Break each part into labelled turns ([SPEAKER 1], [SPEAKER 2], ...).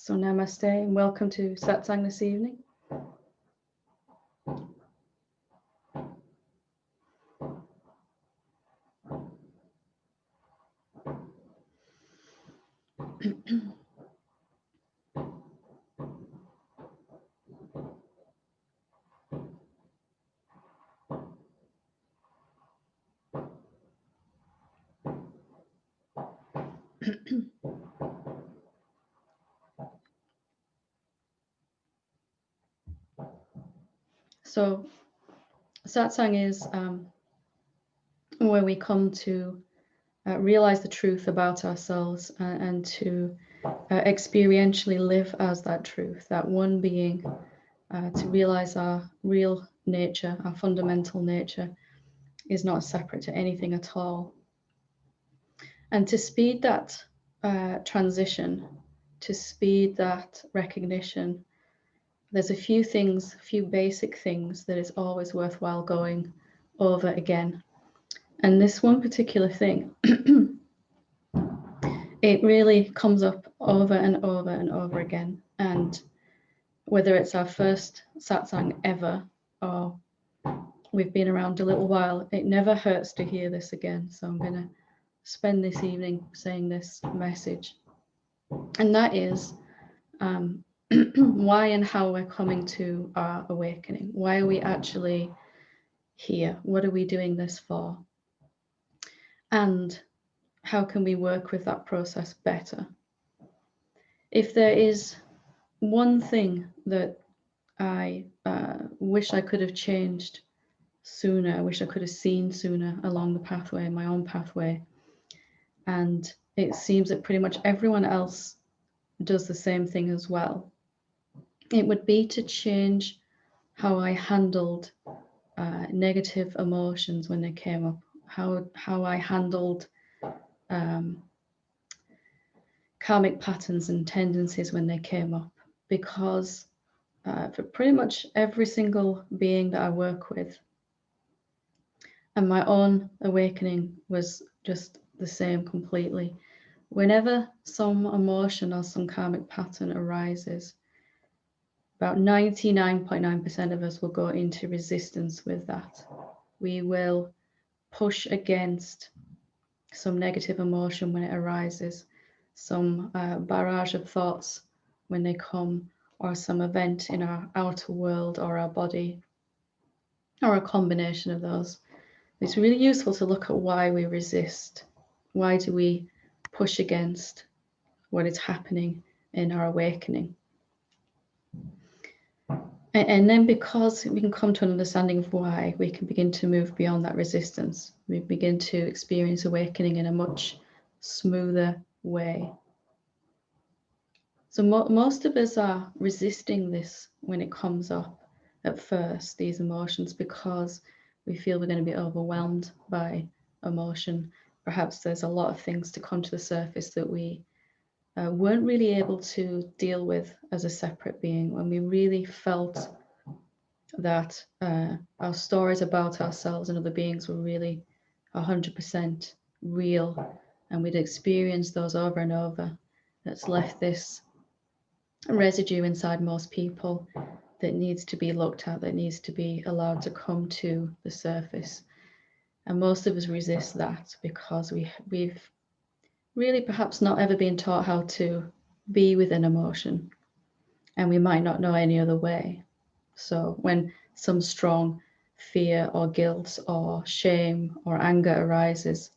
[SPEAKER 1] So namaste and welcome to Satsang this evening. So Satsang is where we come to realize the truth about ourselves and to experientially live as that truth, that one being, to realize our real nature, our fundamental nature is not separate to anything at all. And to speed that transition, to speed that recognition, there's a few basic things that is always worthwhile going over again. And this one particular thing, it really comes up over and over and over again. And whether it's our first satsang ever or we've been around a little while, it never hurts to hear this again. So I'm going to spend this evening saying this message. And that is why and how we're coming to our awakening. Why are we actually here? What are we doing this for? And how can we work with that process better? If there is one thing that I wish I could have changed sooner, I wish I could have seen sooner along the pathway, my own pathway, and it seems that pretty much everyone else does the same thing as well, it would be to change how I handled negative emotions when they came up, how I handled karmic patterns and tendencies when they came up, because for pretty much every single being that I work with, and my own awakening was just the same completely. Whenever some emotion or some karmic pattern arises, about 99.9% of us will go into resistance with that. We will push against some negative emotion when it arises, some barrage of thoughts when they come, or some event in our outer world or our body, or a combination of those. It's really useful to look at why we resist. Why do we push against what is happening in our awakening? And then, because we can come to an understanding of why, we can begin to move beyond that resistance. We begin to experience awakening in a much smoother way. So most of us are resisting this when it comes up at first, these emotions, because we feel we're going to be overwhelmed by emotion. Perhaps there's a lot of things to come to the surface that we weren't really able to deal with as a separate being, when we really felt that our stories about ourselves and other beings were really 100% real, and we'd experienced those over and over. That's left this residue inside most people that needs to be looked at, that needs to be allowed to come to the surface. And most of us resist that because we've really perhaps not ever been taught how to be with an emotion, and we might not know any other way. So when some strong fear or guilt or shame or anger arises,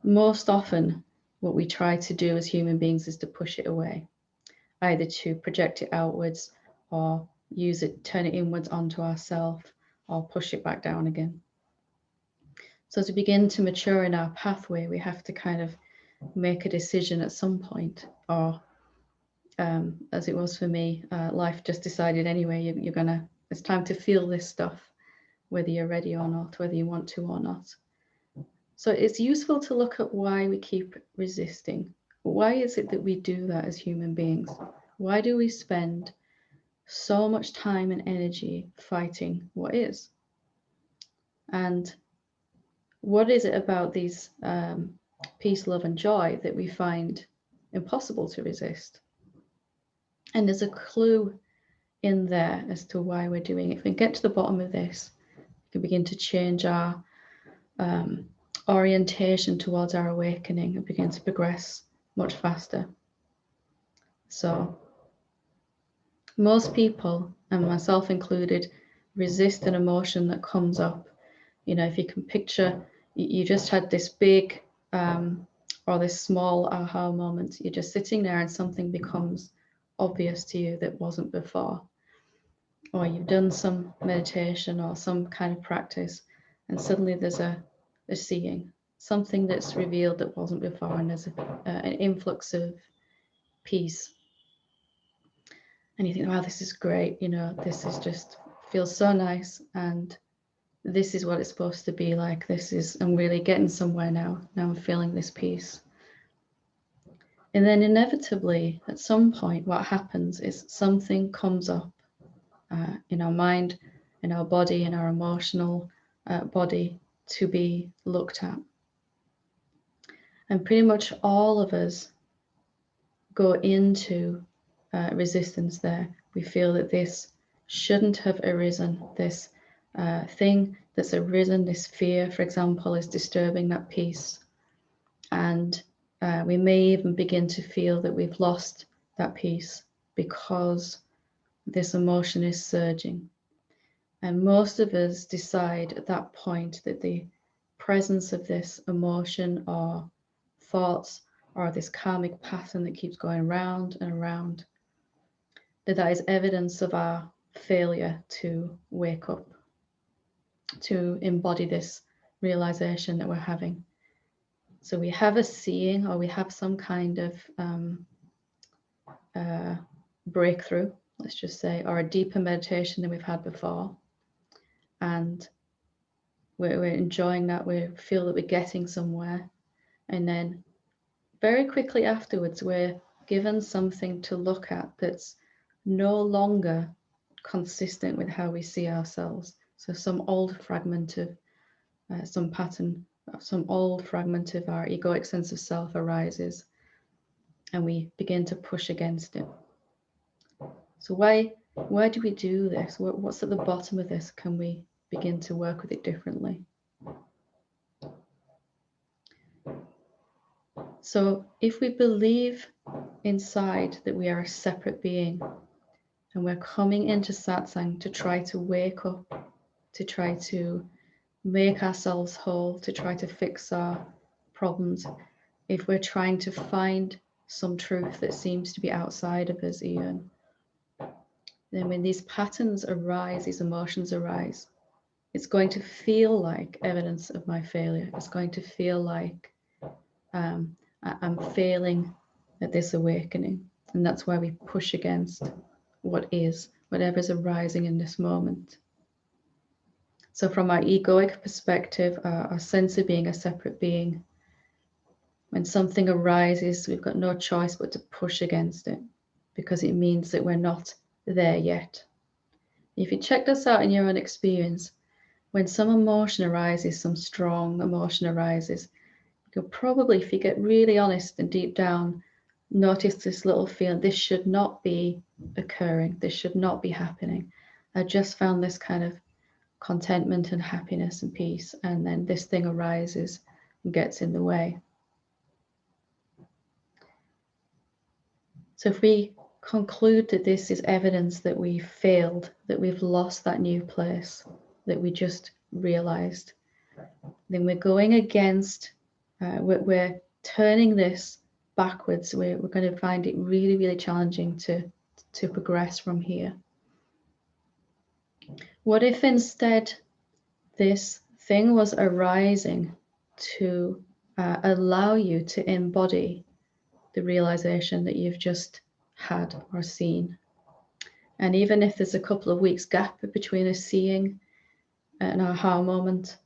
[SPEAKER 1] most often what we try to do as human beings is to push it away, either to project it outwards or use it, turn it inwards onto ourselves, or push it back down again. So to begin to mature in our pathway, we have to kind of make a decision at some point, or as it was for me, life just decided anyway, it's time to feel this stuff, whether you're ready or not, whether you want to or not. So it's useful to look at why we keep resisting. Why is it that we do that as human beings? Why do we spend so much time and energy fighting what is? And what is it about these peace, love, and joy that we find impossible to resist? And there's a clue in there as to why we're doing it. If we get to the bottom of this, we can begin to change our orientation towards our awakening and begin to progress much faster. So most people, and myself included, resist an emotion that comes up. You know, if you can picture, you just had this big or this small aha moment. You're just sitting there and something becomes obvious to you that wasn't before. Or you've done some meditation or some kind of practice, and suddenly there's a seeing, something that's revealed that wasn't before, and there's an influx of peace. And you think, wow, this is great, you know, this is just feels so nice, and this is what it's supposed to be like. I'm really getting somewhere now. Now I'm feeling this peace. And then inevitably, at some point, what happens is something comes up in our mind, in our body, in our emotional body to be looked at. And pretty much all of us go into resistance there. We feel that this shouldn't have arisen. This thing that's arisen, this fear, for example, is disturbing that peace. And we may even begin to feel that we've lost that peace because this emotion is surging. And most of us decide at that point that the presence of this emotion or thoughts or this karmic pattern that keeps going round and around, that is evidence of our failure to wake up, to embody this realization that we're having. So we have a seeing, or we have some kind of breakthrough, let's just say, or a deeper meditation than we've had before. And we're enjoying that, we feel that we're getting somewhere. And then very quickly afterwards, we're given something to look at that's no longer consistent with how we see ourselves. So some old fragment of some pattern, some old fragment of our egoic sense of self arises, and we begin to push against it. So why do we do this? What's at the bottom of this? Can we begin to work with it differently? So if we believe inside that we are a separate being, and we're coming into satsang to try to wake up, to try to make ourselves whole, to try to fix our problems, if we're trying to find some truth that seems to be outside of us even, then when these patterns arise, these emotions arise, it's going to feel like evidence of my failure. It's going to feel like I'm failing at this awakening. And that's why we push against what is, whatever's arising in this moment. So from our egoic perspective, our sense of being a separate being, when something arises, we've got no choice but to push against it, because it means that we're not there yet. If you check this out in your own experience, when some emotion arises, some strong emotion arises, you'll probably, if you get really honest and deep down, notice this little feeling, this should not be occurring, this should not be happening. I just found this kind of contentment and happiness and peace, and then this thing arises and gets in the way. So if we conclude that this is evidence that we've failed, that we've lost that new place that we just realized, then we're going against, we're turning this backwards. We're going to find it really, really challenging to progress from here. What if instead this thing was arising to allow you to embody the realization that you've just had or seen? And even if there's a couple of weeks gap between a seeing, an aha moment,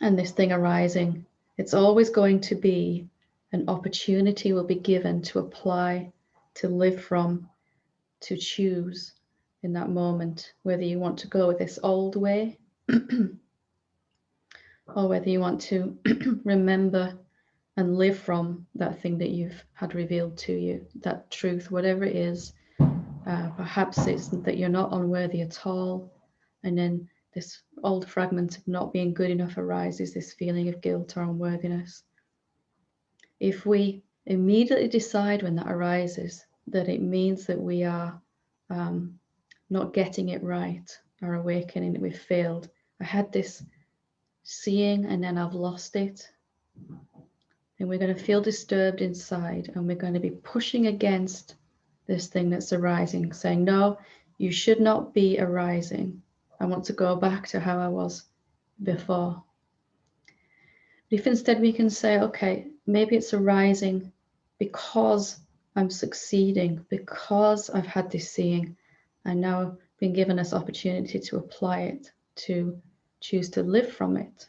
[SPEAKER 1] and this thing arising, it's always going to be an opportunity will be given to apply, to live from, to choose in that moment, whether you want to go with this old way or whether you want to remember and live from that thing that you've had revealed to you, that truth, whatever it is, Perhaps it's that you're not unworthy at all. And then this old fragment of not being good enough arises, this feeling of guilt or unworthiness. If we immediately decide when that arises that it means that we are not getting it right, or awakening, that we've failed. I had this seeing and then I've lost it. And we're going to feel disturbed inside, and we're going to be pushing against this thing that's arising, saying, no, you should not be arising. I want to go back to how I was before. But if instead we can say, okay, maybe it's arising because I'm succeeding, because I've had this seeing, and now been given this opportunity to apply it, to choose to live from it,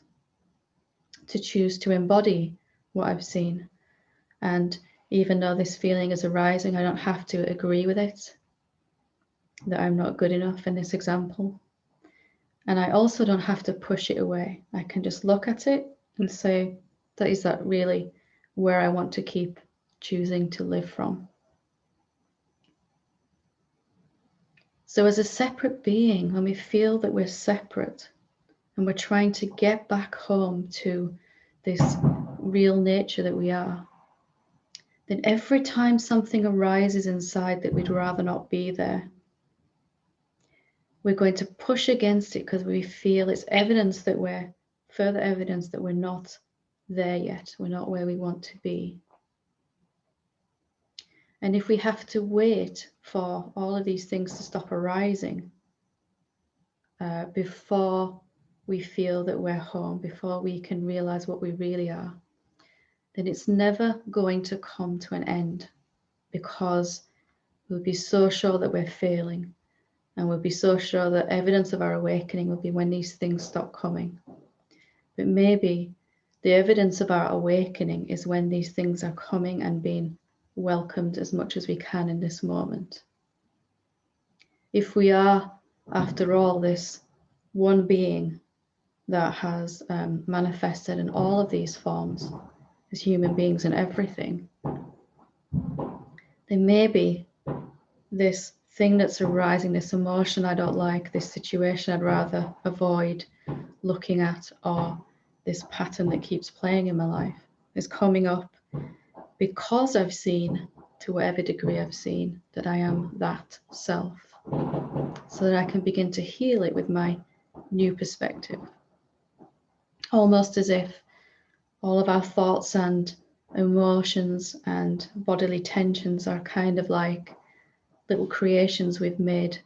[SPEAKER 1] to choose to embody what I've seen. And even though this feeling is arising, I don't have to agree with it, that I'm not good enough in this example. And I also don't have to push it away. I can just look at it and say, is that really where I want to keep choosing to live from? So as a separate being, when we feel that we're separate and we're trying to get back home to this real nature that we are, then every time something arises inside that we'd rather not be there, we're going to push against it because we feel it's evidence that further evidence that we're not there yet. We're not where we want to be. And if we have to wait for all of these things to stop arising before we feel that we're home, before we can realize what we really are, then it's never going to come to an end, because we'll be so sure that we're failing, and we'll be so sure that evidence of our awakening will be when these things stop coming. But maybe the evidence of our awakening is when these things are coming and being welcomed as much as we can in this moment. If we are, after all, this one being that has manifested in all of these forms as human beings and everything, then maybe this thing that's arising, this emotion I don't like, this situation I'd rather avoid looking at, or this pattern that keeps playing in my life, is coming up because I've seen, to whatever degree I've seen, that I am that self, so that I can begin to heal it with my new perspective. Almost as if all of our thoughts and emotions and bodily tensions are kind of like little creations we've made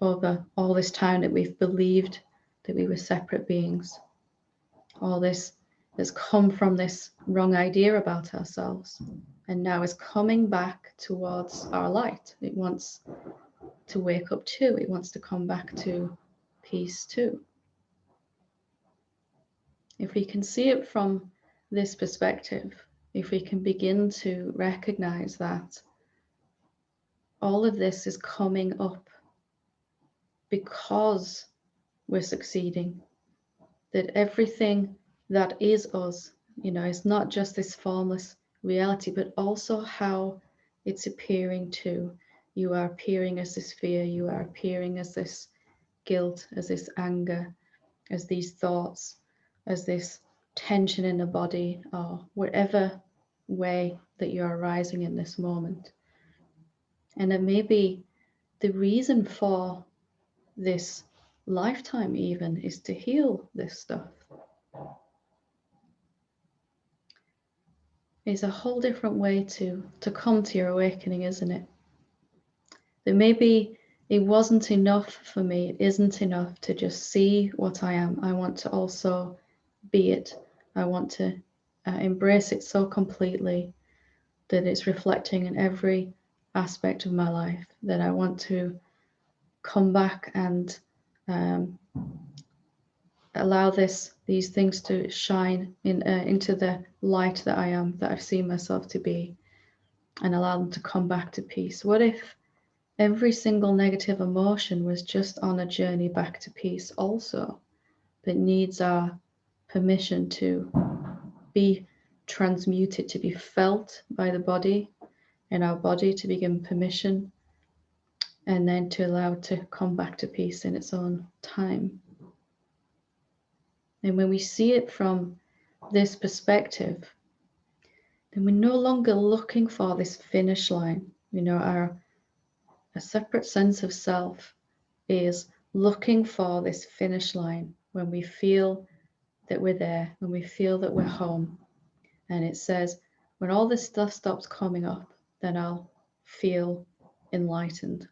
[SPEAKER 1] over all this time that we've believed that we were separate beings. All this has come from this wrong idea about ourselves, and now is coming back towards our light. It wants to wake up too. It wants to come back to peace too. If we can see it from this perspective, if we can begin to recognize that all of this is coming up because we're succeeding, that everything that is us, is not just this formless reality, but also how it's appearing too. You are appearing as this fear, you are appearing as this guilt, as this anger, as these thoughts, as this tension in the body, or whatever way that you're arising in this moment. And then maybe the reason for this lifetime even is to heal this stuff. It's a whole different way to come to your awakening, isn't it? That maybe it wasn't enough for me, it isn't enough to just see what I am. I want to also be it. I want to embrace it so completely that it's reflecting in every aspect of my life, that I want to come back and allow these things to shine into the light that I am, that I've seen myself to be, and allow them to come back to peace. What if every single negative emotion was just on a journey back to peace also, that needs our permission to be transmuted, to be felt by the body, and our body to begin permission and then to allow it to come back to peace in its own time. And when we see it from this perspective, then we're no longer looking for this finish line. A separate sense of self is looking for this finish line when we feel that we're there, when we feel that we're home. And it says, when all this stuff stops coming up, then I'll feel enlightened.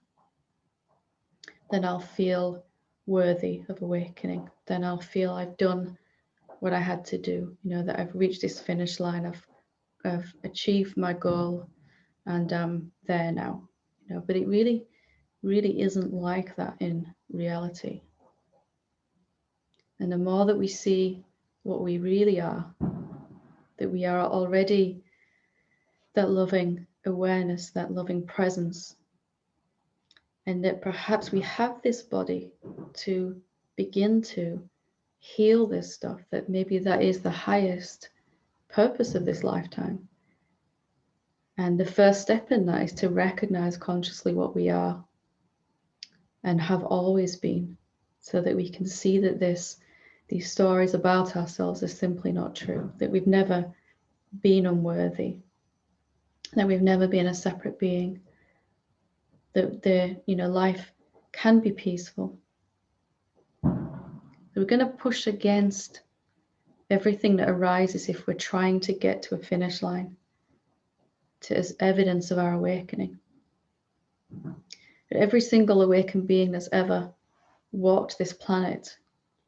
[SPEAKER 1] Then I'll feel worthy of awakening. Then I'll feel I've done what I had to do, that I've reached this finish line, I've achieved my goal, and I'm there now. But it really isn't like that in reality. And the more that we see what we really are, that we are already that loving awareness, that loving presence, and that perhaps we have this body to begin to heal this stuff, that maybe that is the highest purpose of this lifetime. And the first step in that is to recognize consciously what we are and have always been, so that we can see that these stories about ourselves are simply not true, that we've never been unworthy, that we've never been a separate being, that life can be peaceful. We're going to push against everything that arises if we're trying to get to a finish line, as evidence of our awakening. But every single awakened being that's ever walked this planet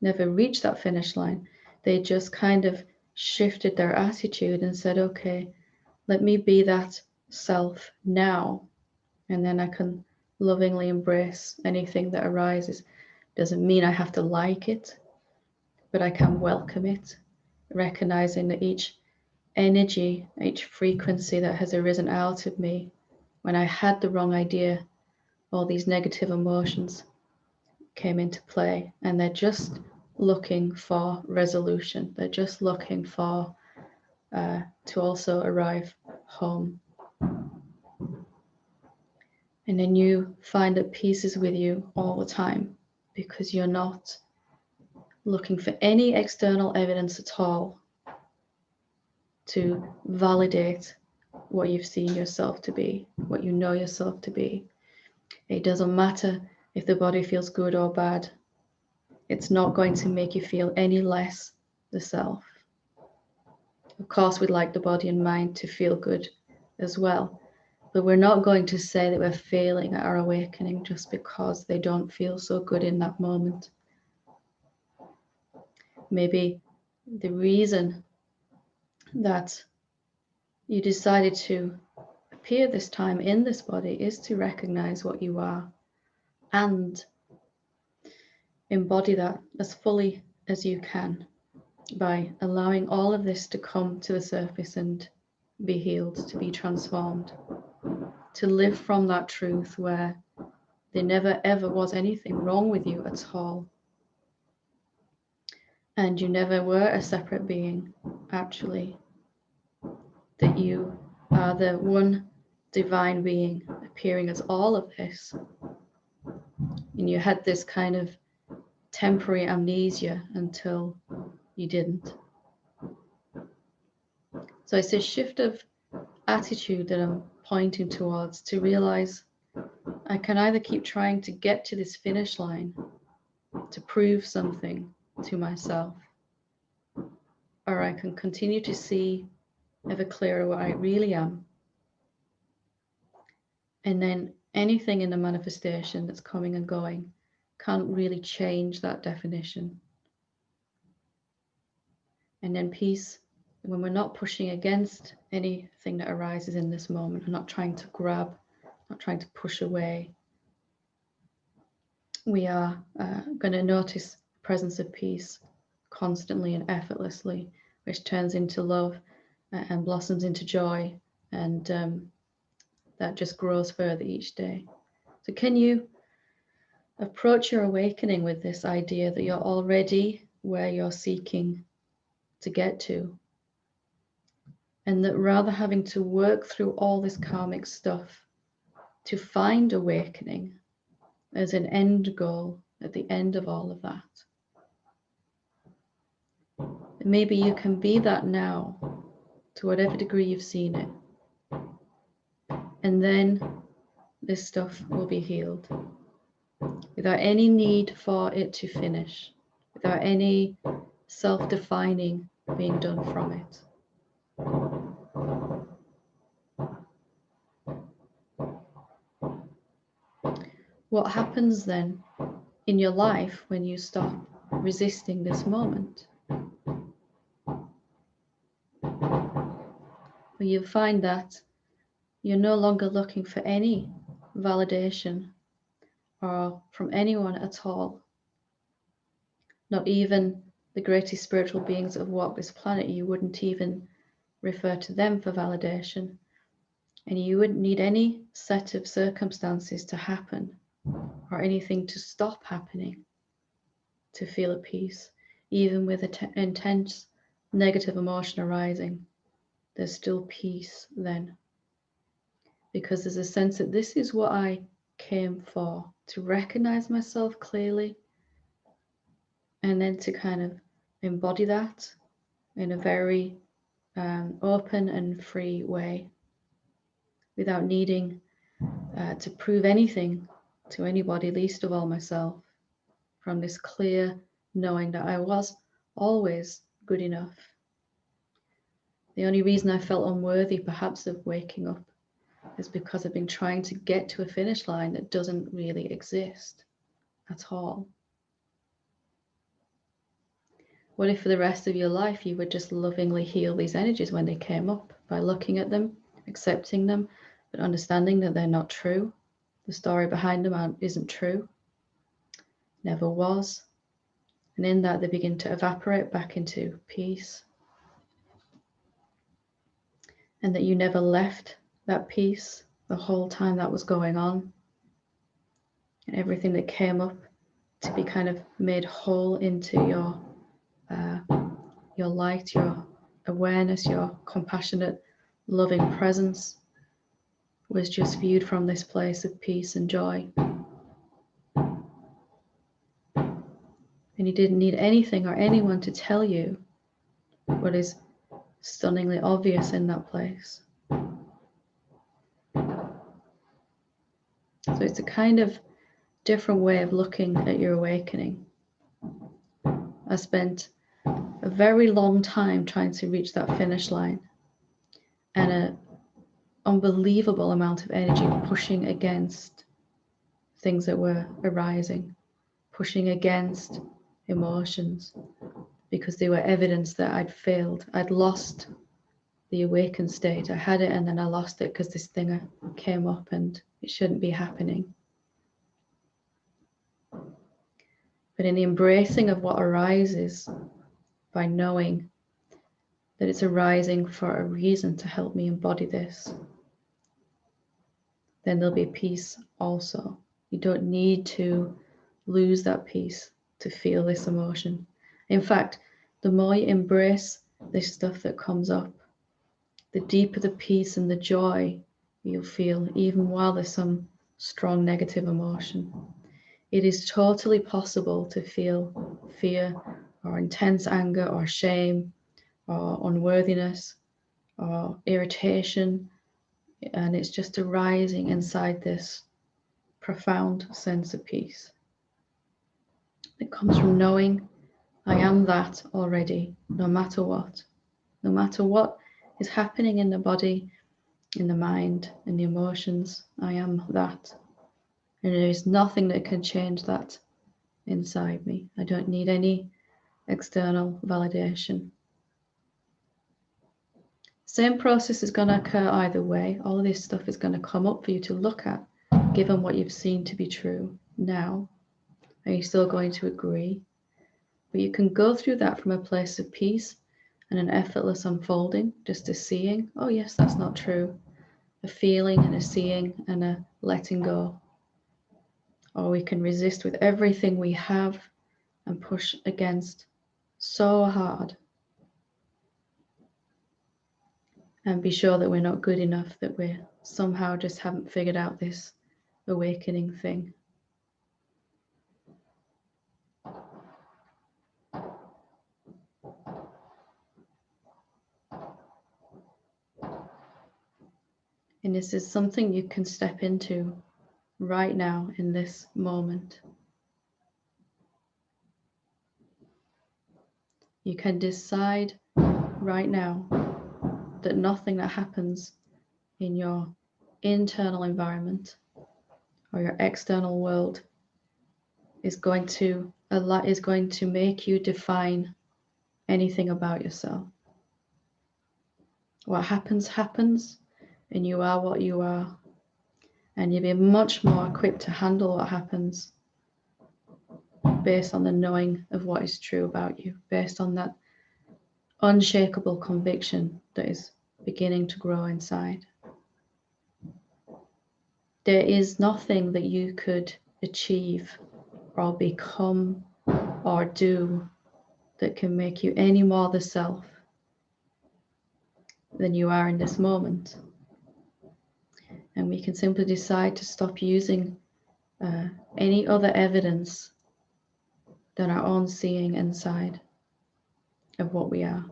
[SPEAKER 1] never reached that finish line. They just kind of shifted their attitude and said, okay, let me be that self now, and then I can lovingly embrace anything that arises. Doesn't mean I have to like it, but I can welcome it, recognizing that each energy, each frequency that has arisen out of me when I had the wrong idea, all these negative emotions came into play, and they're just looking for resolution. They're just looking for to also arrive home. And then you find that peace is with you all the time, because you're not looking for any external evidence at all to validate what you've seen yourself to be, what you know yourself to be. It doesn't matter if the body feels good or bad. It's not going to make you feel any less the self. Of course, we'd like the body and mind to feel good as well, but we're not going to say that we're failing at our awakening just because they don't feel so good in that moment. Maybe the reason that you decided to appear this time in this body is to recognize what you are and embody that as fully as you can, by allowing all of this to come to the surface and be healed, to be transformed, to live from that truth where there never ever was anything wrong with you at all, and you never were a separate being, actually, that you are the one divine being appearing as all of this. And you had this kind of temporary amnesia until you didn't. So it's a shift of attitude that I'm pointing towards, to realize I can either keep trying to get to this finish line to prove something to myself, or I can continue to see ever clearer what I really am. And then anything in the manifestation that's coming and going can't really change that definition. And then peace, when we're not pushing against anything that arises in this moment, we're not trying to grab, not trying to push away, we are going to notice the presence of peace constantly and effortlessly, which turns into love and blossoms into joy, and that just grows further each day. So can you approach your awakening with this idea that you're already where you're seeking to get to, and that rather having to work through all this karmic stuff to find awakening, as an end goal at the end of all of that. And maybe you can be that now to whatever degree you've seen it. And then this stuff will be healed without any need for it to finish, without any self-defining being done from it. What happens then in your life when you stop resisting this moment? Well, you'll find that you're no longer looking for any validation or from anyone at all. Not even the greatest spiritual beings that have walked this planet. You wouldn't even refer to them for validation. And you wouldn't need any set of circumstances to happen or anything to stop happening to feel at peace. Even with intense negative emotion arising, there's still peace then. Because there's a sense that this is what I came for, to recognize myself clearly, and then to kind of embody that in a very open and free way, without needing to prove anything to anybody, least of all myself, from this clear knowing that I was always good enough. The only reason I felt unworthy perhaps of waking up is because I've been trying to get to a finish line that doesn't really exist at all. What if for the rest of your life you would just lovingly heal these energies when they came up by looking at them, accepting them, but understanding that they're not true? The story behind them isn't true, never was. And in that they begin to evaporate back into peace. And that you never left that peace the whole time that was going on. And everything that came up to be kind of made whole into your light, your awareness, your compassionate, loving presence was just viewed from this place of peace and joy. And you didn't need anything or anyone to tell you what is stunningly obvious in that place. So it's a kind of different way of looking at your awakening. I spent a very long time trying to reach that finish line, and an unbelievable amount of energy pushing against things that were arising, pushing against emotions, because they were evidence that I'd failed. I'd lost the awakened state. I had it and then I lost it because this thing came up and it shouldn't be happening. But in the embracing of what arises, by knowing that it's arising for a reason to help me embody this, then there'll be peace also. You don't need to lose that peace to feel this emotion. In fact, the more you embrace this stuff that comes up, the deeper the peace and the joy you'll feel, even while there's some strong negative emotion. It is totally possible to feel fear or intense anger or shame or unworthiness or irritation, and it's just arising inside this profound sense of peace. It comes from knowing I am that already, no matter what. No matter what is happening in the body, in the mind, in the emotions, I am that. And there is nothing that can change that inside me. I don't need any external validation. Same process is going to occur either way. All of this stuff is going to come up for you to look at, given what you've seen to be true now. Are you still going to agree? But you can go through that from a place of peace and an effortless unfolding, just a seeing, oh yes, that's not true. A feeling and a seeing and a letting go. Or we can resist with everything we have and push against so hard and be sure that we're not good enough, that we somehow just haven't figured out this awakening thing. And this is something you can step into right now in this moment. You can decide right now that nothing that happens in your internal environment or your external world is going to make you define anything about yourself. What happens, happens, and you are what you are. And you'll be much more equipped to handle what happens based on the knowing of what is true about you, based on that unshakable conviction that is beginning to grow inside. There is nothing that you could achieve or become or do that can make you any more the self than you are in this moment. And we can simply decide to stop using any other evidence than our own seeing inside of what we are.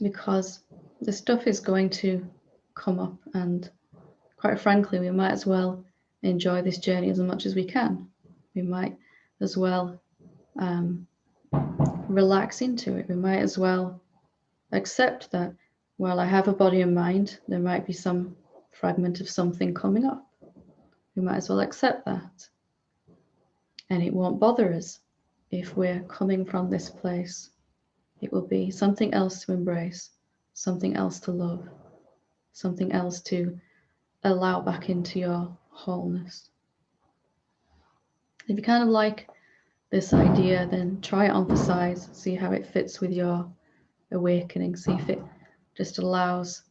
[SPEAKER 1] Because the stuff is going to come up, and quite frankly, we might as well enjoy this journey as much as we can. We might as well relax into it. We might as well accept that while I have a body and mind, there might be some fragment of something coming up. We might as well accept that. And it won't bother us if we're coming from this place. It will be something else to embrace, something else to love, something else to allow back into your wholeness. If you kind of like this idea, then try it on for size, see how it fits with your awakening, see if it just allows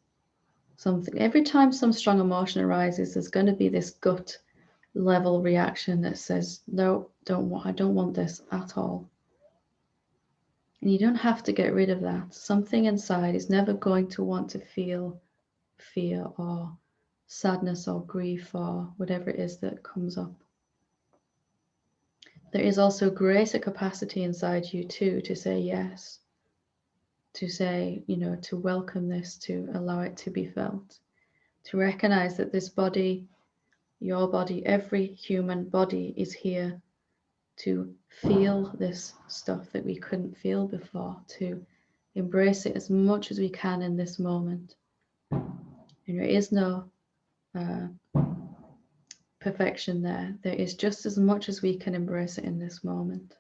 [SPEAKER 1] something. Every time some strong emotion arises, there's going to be this gut level reaction that says, no, I don't want this at all. And you don't have to get rid of that. Something inside is never going to want to feel fear or sadness or grief or whatever it is that comes up. There is also greater capacity inside you too to say yes, to say, to welcome this, to allow it to be felt, to recognize that this body, your body, every human body is here to feel this stuff that we couldn't feel before, to embrace it as much as we can in this moment. And there is no perfection there. There is just as much as we can embrace it in this moment.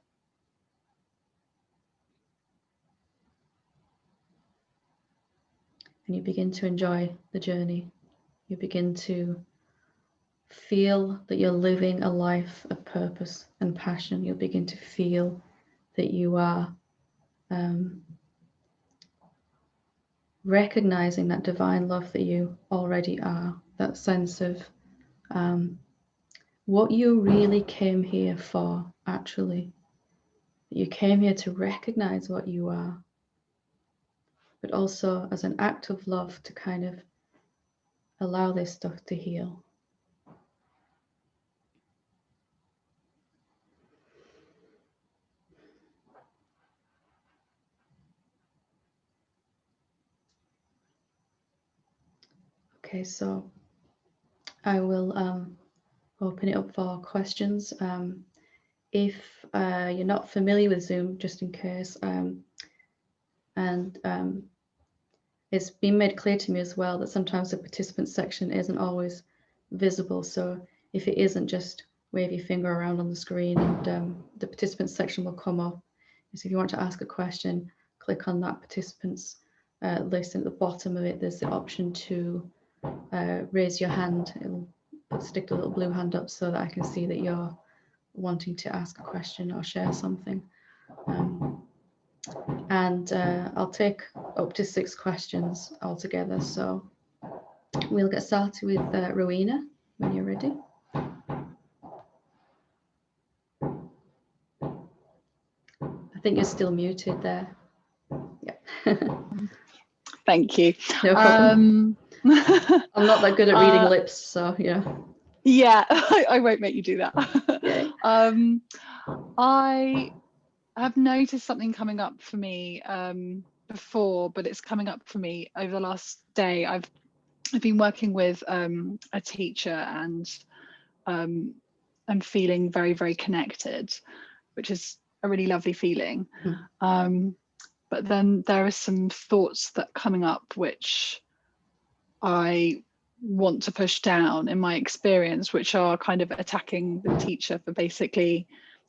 [SPEAKER 1] And you begin to enjoy the journey. You begin to feel that you're living a life of purpose and passion. You'll begin to feel that you are recognizing that divine love that you already are, that sense of what you really came here for, actually. You came here to recognize what you are, but also as an act of love to kind of allow this stuff to heal. Okay, so I will open it up for questions. If you're not familiar with Zoom, just in case, it's been made clear to me as well that sometimes the participant section isn't always visible. So if it isn't, just wave your finger around on the screen and the participant section will come up. So if you want to ask a question, click on that participants list, and at the bottom of it there's the option to raise your hand. It'll stick the little blue hand up so that I can see that you're wanting to ask a question or share something. And I'll take up to 6 questions altogether. So we'll get started with Rowena when you're ready. I think you're still muted there. Yeah.
[SPEAKER 2] Thank you.
[SPEAKER 1] No problem. I'm not that good at reading lips, so yeah.
[SPEAKER 2] Yeah, I won't make you do that.
[SPEAKER 1] Okay.
[SPEAKER 2] I have noticed something coming up for me before, but it's coming up for me over the last day. I've been working with a teacher, and I'm feeling very, very connected, which is a really lovely feeling. But then there are some thoughts that are coming up which I want to push down in my experience, which are kind of attacking the teacher for basically,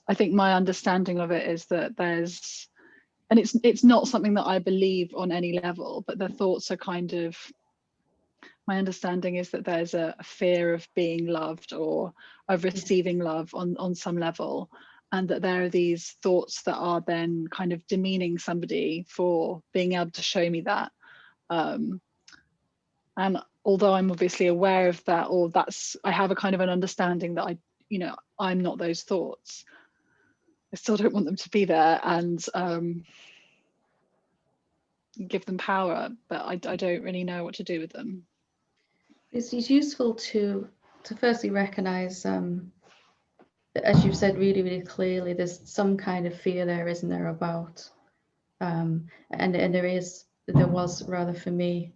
[SPEAKER 2] I think my understanding of it is that there's, and it's not something that I believe on any level, but the thoughts are kind of, my understanding is that there's a fear of being loved or of receiving love on some level, and that there are these thoughts that are then kind of demeaning somebody for being able to show me that. And although I'm obviously aware of that, or I have a kind of an understanding that I'm not those thoughts, I still don't want them to be there and give them power, but I don't really know what to do with them.
[SPEAKER 1] It's useful to firstly recognize, as you've said really, really clearly, there's some kind of fear there, isn't there, about, and there was rather for me,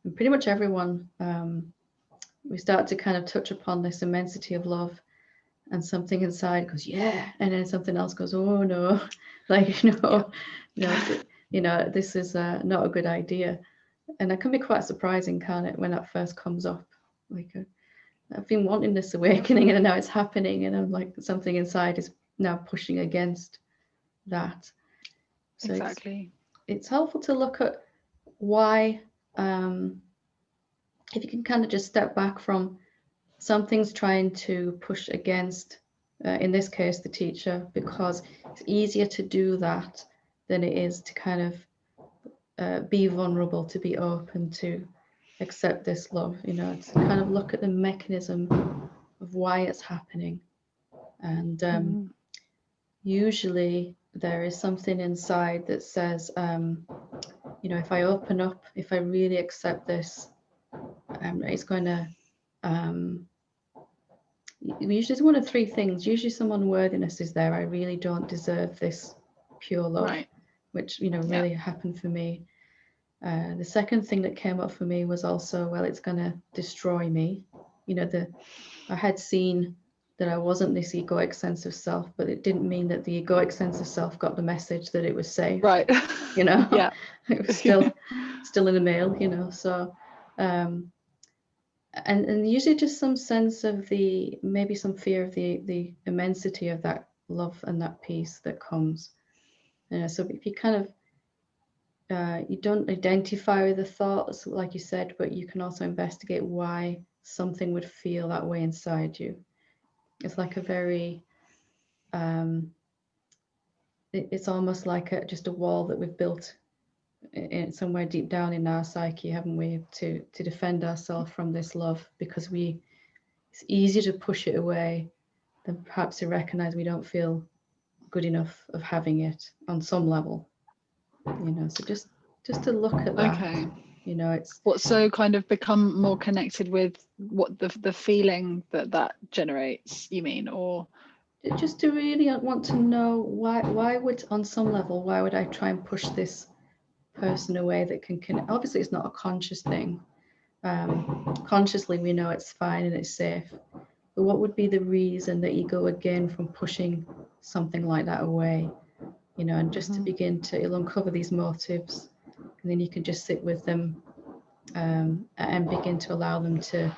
[SPEAKER 1] and pretty much everyone, we start to kind of touch upon this immensity of love, and something inside goes, yeah, and then something else goes, oh no, like, no, this is not a good idea. And that can be quite surprising, can't it, when that first comes up? Like, I've been wanting this awakening, and now it's happening, and I'm like, something inside is now pushing against that. So
[SPEAKER 2] exactly.
[SPEAKER 1] It's helpful to look at why, if you can kind of just step back from something's trying to push against, in this case, the teacher, because it's easier to do that than it is to kind of be vulnerable, to be open, to accept this love, to kind of look at the mechanism of why it's happening. And usually there is something inside that says, if I open up, if I really accept this, it's going to, usually it's one of three things. Usually some unworthiness is there. I really don't deserve this pure love, right, which, really happened for me. The second thing that came up for me was also, well, it's going to destroy me. I had seen that I wasn't this egoic sense of self, but it didn't mean that the egoic sense of self got the message that it was safe.
[SPEAKER 2] Right.
[SPEAKER 1] Yeah. It was still in the mail, so and usually just some sense of maybe some fear of the immensity of that love and that peace that comes. So if you kind of you don't identify with the thoughts, like you said, but you can also investigate why something would feel that way inside you. It's like a very, it's almost like just a wall that we've built somewhere deep down in our psyche, haven't we, to defend ourselves from this love, because it's easier to push it away than perhaps to recognize we don't feel good enough of having it on some level. So just to look at that.
[SPEAKER 2] Okay.
[SPEAKER 1] It's
[SPEAKER 2] what, so kind of become more connected with what the feeling that generates, you mean? Or
[SPEAKER 1] just to really want to know why would, on some level, why would I try and push this person away that can obviously it's not a conscious thing. Consciously we know it's fine and it's safe, but what would be the reason that you go again from pushing something like that away? And just to begin to, it'll uncover these motives, and then you can just sit with them and begin to allow them to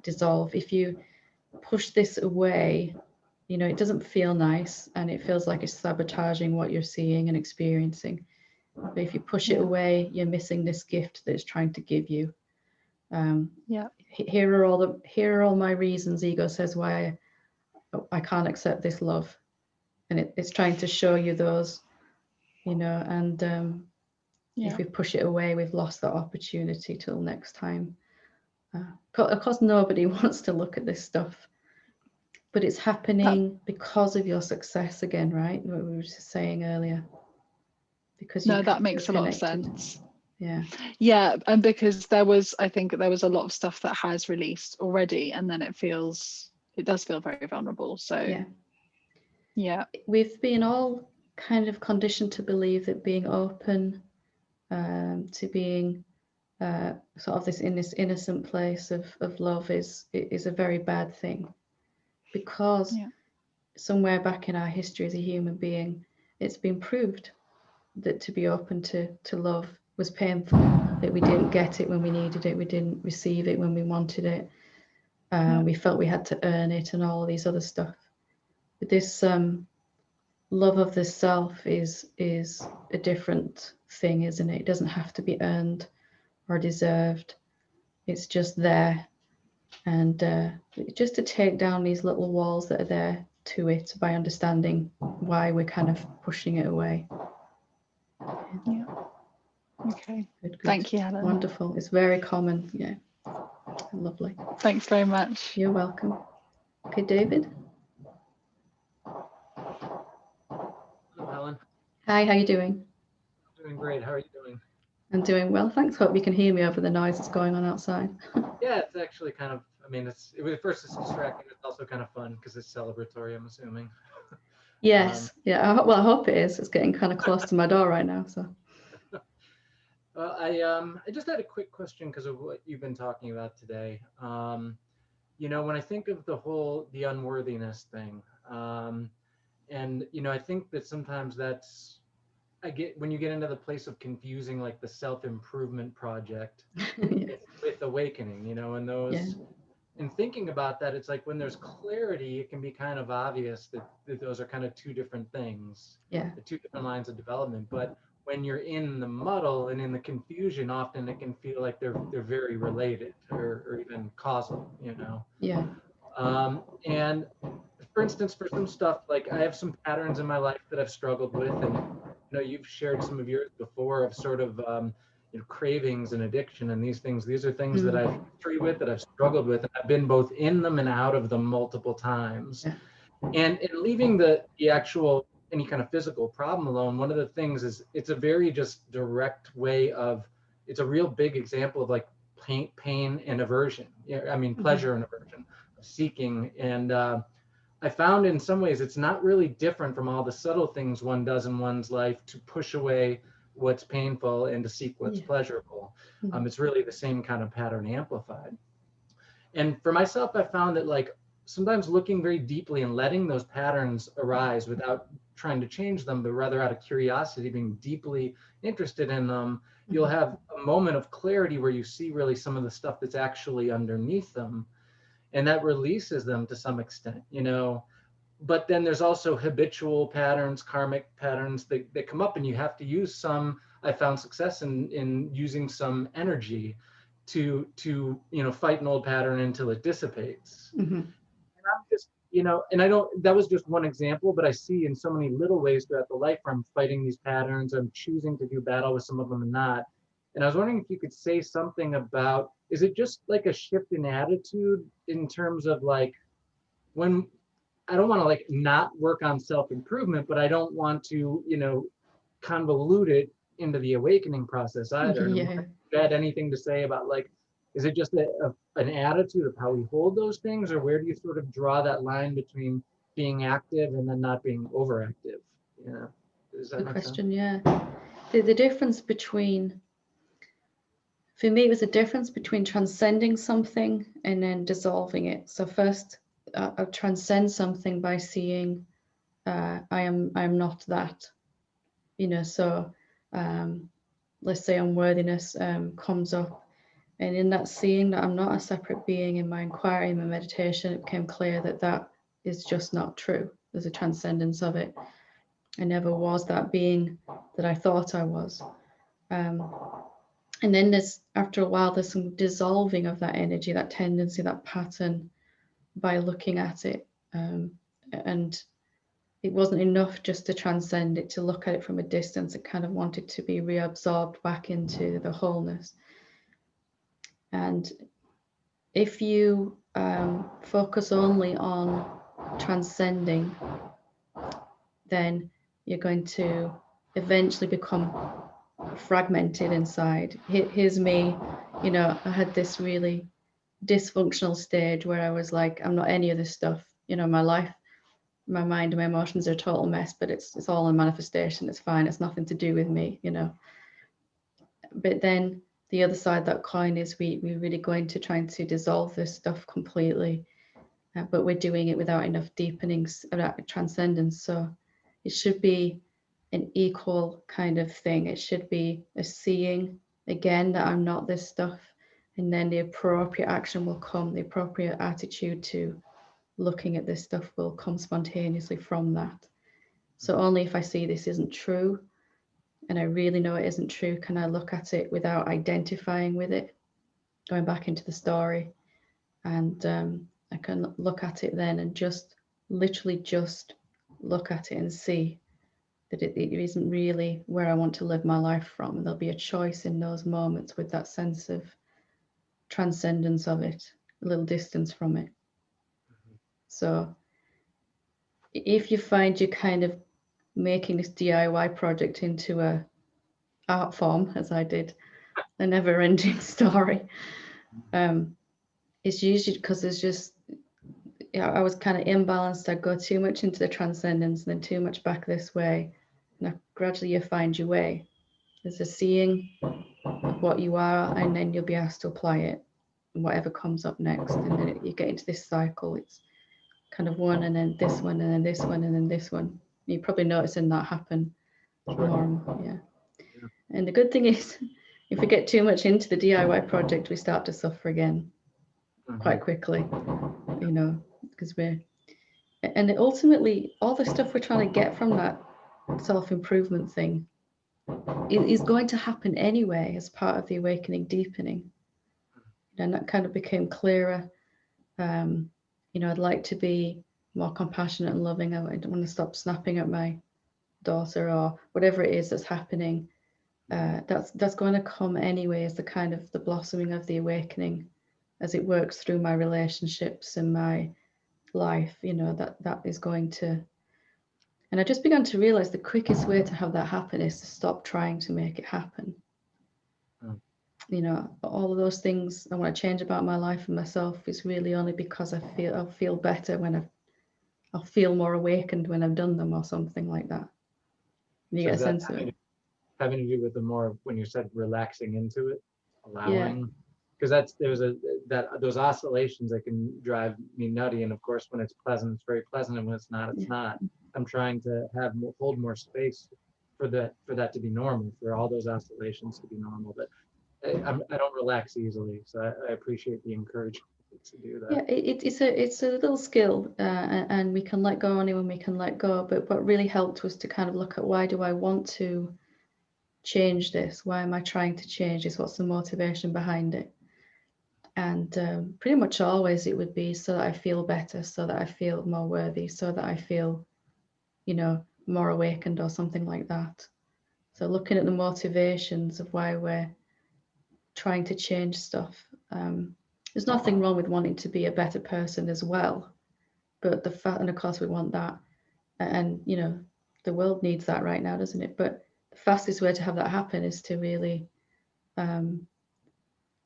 [SPEAKER 1] dissolve. If you push this away, it doesn't feel nice, and it feels like it's sabotaging what you're seeing and experiencing. But if you push it away, you're missing this gift that it's trying to give you. Here are all my reasons, ego says, why I can't accept this love, and it's trying to show you those, and if we push it away, we've lost that opportunity till next time. Of course, nobody wants to look at this stuff, but it's happening because of your success again, right? What we were just saying earlier. Because
[SPEAKER 2] that makes a lot of sense. Yeah, and because I think there was a lot of stuff that has released already, and then it does feel very vulnerable. So yeah,
[SPEAKER 1] we've been all kind of conditioned to believe that being open to being sort of this in this innocent place of love is a very bad thing, because somewhere back in our history as a human being, it's been proved that to be open to love was painful, that we didn't get it when we needed it, we didn't receive it when we wanted it, we felt we had to earn it and all of these other stuff. But this love of the self is a different thing, isn't it? It doesn't have to be earned or deserved. It's just there. And just to take down these little walls that are there to it by understanding why we're kind of pushing it away.
[SPEAKER 2] Yeah. Okay.
[SPEAKER 1] Good.
[SPEAKER 2] Thank you, Helen.
[SPEAKER 1] Wonderful. It's very common. Yeah. Lovely.
[SPEAKER 2] Thanks very much.
[SPEAKER 1] You're welcome. Okay, David.
[SPEAKER 3] Hello, Helen.
[SPEAKER 1] Hi, how you doing?
[SPEAKER 3] I'm doing great. How are you doing?
[SPEAKER 1] I'm doing well, thanks. Hope you can hear me over the noise that's going on outside.
[SPEAKER 3] Yeah, it's actually kind of, I mean, at first it's distracting. It's also kind of fun because it's celebratory, I'm assuming.
[SPEAKER 1] Yes. Yeah. I hope it is. It's getting kind of close to my door right now. So.
[SPEAKER 3] Well, I just had a quick question because of what you've been talking about today. You know, when I think of the unworthiness thing, and, you know, I think that sometimes when you get into the place of confusing like the self-improvement project with awakening, you know, and and thinking about that, it's like when there's clarity, it can be kind of obvious that those are kind of two different things, the two different lines of development. But when you're in the muddle and in the confusion, often it can feel like they're very related or even causal, you know. And for instance, for some stuff, like I have some patterns in my life that I've struggled with, and you know, you've shared some of yours before of sort of you know, cravings and addiction and these things. These are things that I've history with, that I've struggled with, and I've been both in them and out of them multiple times. And in leaving the actual any kind of physical problem alone, one of the things is it's a very just direct way of, it's a real big example of like pain and aversion. Yeah, I mean pleasure and aversion, seeking. And I found in some ways it's not really different from all the subtle things one does in one's life to push away what's painful and to seek what's pleasurable. It's really the same kind of pattern amplified. And for myself, I found that like sometimes looking very deeply and letting those patterns arise without trying to change them, but rather out of curiosity, being deeply interested in them, you'll have a moment of clarity where you see really some of the stuff that's actually underneath them. And that releases them to some extent, you know. But then there's also habitual patterns, karmic patterns that come up, and you have to use some. I found success in using some energy to you know, fight an old pattern until it dissipates. And I'm just, you know, and I don't, that was just one example, but I see in so many little ways throughout the life where I'm fighting these patterns, I'm choosing to do battle with some of them and not. And I was wondering if you could say something about, is it just like a shift in attitude in terms of like, when I don't want to like not work on self-improvement, but I don't want to, you know, convolute it into the awakening process either. If you had anything to say about like, is it just an attitude of how we hold those things, or where do you sort of draw that line between being active and then not being overactive? You know, does that make sense?
[SPEAKER 1] Yeah. The difference between, for me, it was a difference between transcending something and then dissolving it. So first, I transcend something by seeing I am not that, you know. So let's say unworthiness comes up, and in that seeing that I'm not a separate being, in my inquiry, in my meditation, it became clear that that is just not true. There's a transcendence of it. I never was that being that I thought I was. And then there's, after a while, there's some dissolving of that energy, that tendency, that pattern, by looking at it. And it wasn't enough just to transcend it, to look at it from a distance. It kind of wanted to be reabsorbed back into the wholeness. And if you focus only on transcending, then you're going to eventually become fragmented inside. Here's me, you know, I had this really dysfunctional stage where I was like, I'm not any of this stuff, you know, my life, my mind and my emotions are a total mess, but it's all a manifestation, it's fine, it's nothing to do with me, you know. But then the other side of that coin is we really go into trying to dissolve this stuff completely, but we're doing it without enough deepenings, transcendence. So it should be an equal kind of thing. It should be a seeing again that I'm not this stuff, and then the appropriate action will come, the appropriate attitude to looking at this stuff will come spontaneously from that. So only if I see this isn't true, and I really know it isn't true, can I look at it without identifying with it, going back into the story. And I can look at it then and just literally just look at it and see that it isn't really where I want to live my life from. And there'll be a choice in those moments with that sense of transcendence of it, a little distance from it. So if you find you're kind of making this DIY project into a art form, as I did, a never-ending story, it's usually because there's just, yeah, I was kind of imbalanced. I'd go too much into the transcendence and then too much back this way. And gradually you find your way. There's a seeing of what you are, and then you'll be asked to apply it, whatever comes up next. And then you get into this cycle. It's kind of one, and then this one, and then this one, and then this one. You're probably noticing that happen more and more, yeah. And the good thing is, if we get too much into the DIY project, we start to suffer again quite quickly, you know, because and ultimately all the stuff we're trying to get from that self-improvement thing is going to happen anyway as part of the awakening deepening. And that kind of became clearer. You know, I'd like to be more compassionate and loving. I don't want to stop snapping at my daughter or whatever it is that's happening. That's going to come anyway as the kind of the blossoming of the awakening as it works through my relationships and my life, you know, that is going to. And I just began to realize the quickest way to have that happen is to stop trying to make it happen. You know, all of those things I want to change about my life and myself is really only because I'll feel better when I'll feel more awakened when I've done them or something like that. You
[SPEAKER 3] So
[SPEAKER 1] get a sense of it.
[SPEAKER 3] Having to do with the more, when you said relaxing into it, allowing, because those oscillations that can drive me nutty. And of course, when it's pleasant, it's very pleasant, and when it's not, it's not. I'm trying to hold more space for that to be normal, for all those oscillations to be normal. But I don't relax easily, so I appreciate the encouragement to do that.
[SPEAKER 1] Yeah, it's a little skill, and we can let go only when we can let go. But what really helped was to kind of look at, why do I want to change this? Why am I trying to change this? What's the motivation behind it? And pretty much always it would be so that I feel better, so that I feel more worthy, so that I feel, you know, more awakened or something like that. So looking at the motivations of why we're trying to change stuff. There's nothing wrong with wanting to be a better person as well, but and of course we want that, and you know, the world needs that right now, doesn't it? But the fastest way to have that happen is to really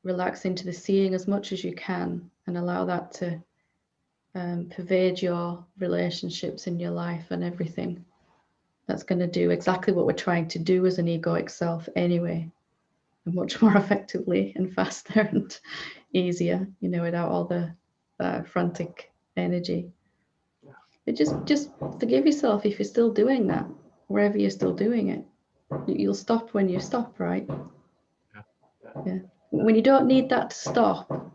[SPEAKER 1] relax into the seeing as much as you can and allow that to pervade your relationships in your life and everything. That's going to do exactly what we're trying to do as an egoic self anyway, and much more effectively and faster and easier, you know, without all the frantic energy. But just forgive yourself if you're still doing that, wherever you're still doing it. You'll stop when you stop, right? Yeah. When you don't need that to stop,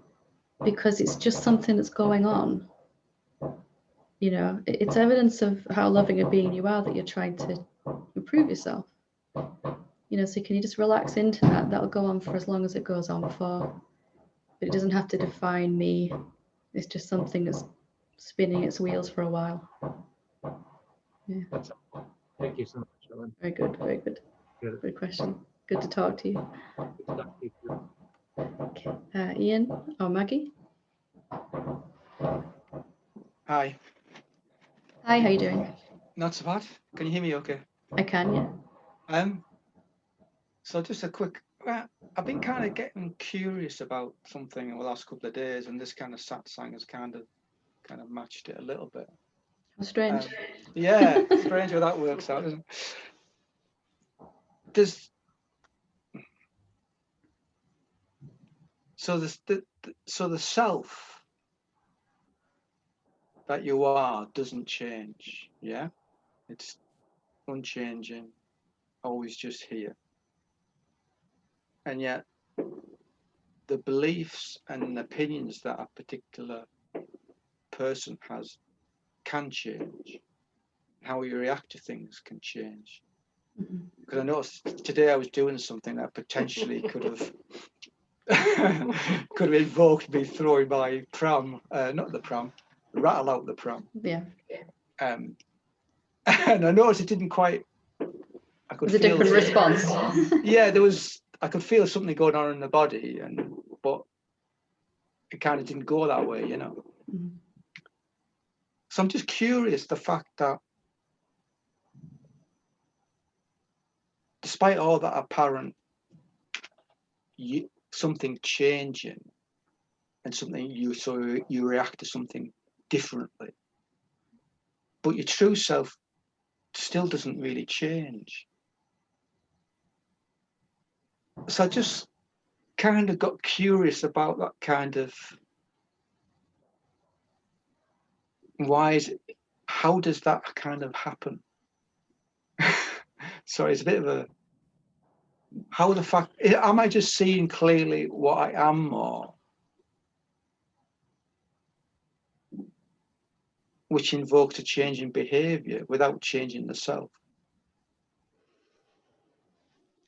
[SPEAKER 1] because it's just something that's going on, you know, it's evidence of how loving a being you are that you're trying to improve yourself. You know, so can you just relax into that? That'll go on for as long as it goes on for. But it doesn't have to define me. It's just something that's spinning its wheels for a while. Yeah.
[SPEAKER 3] Thank you so much, Helen.
[SPEAKER 1] Very good, very good. Good question. Good to talk to you.
[SPEAKER 3] Good to talk to you too.
[SPEAKER 1] Okay. Ian or Maggie?
[SPEAKER 4] Hi.
[SPEAKER 1] Hi, how you doing?
[SPEAKER 4] Not so bad. Can you hear me okay?
[SPEAKER 1] I can, yeah.
[SPEAKER 4] So just a quick, I've been kind of getting curious about something in the last couple of days, and this kind of satsang has kind of matched it a little bit.
[SPEAKER 1] Strange.
[SPEAKER 4] Yeah, strange how that works out, isn't it? So the self that you are doesn't change, yeah? It's unchanging, always just here. And yet the beliefs and opinions that a particular person has can change. How you react to things can change. Because I noticed today I was doing something that potentially could have invoked me throwing my pram, not the pram, rattle out the pram.
[SPEAKER 1] Yeah.
[SPEAKER 4] And I noticed it didn't quite. I could
[SPEAKER 1] It was a
[SPEAKER 4] feel
[SPEAKER 1] different response.
[SPEAKER 4] Yeah, I could feel something going on in the body, but it kind of didn't go that way, you know. So I'm just curious, the fact that despite all that apparent something changing and something you react to something differently, but your true self still doesn't really change. So I just kind of got curious about that kind of how does that kind of happen? Sorry, it's a bit of a am I just seeing clearly what I am, or which invokes a change in behavior without changing the self?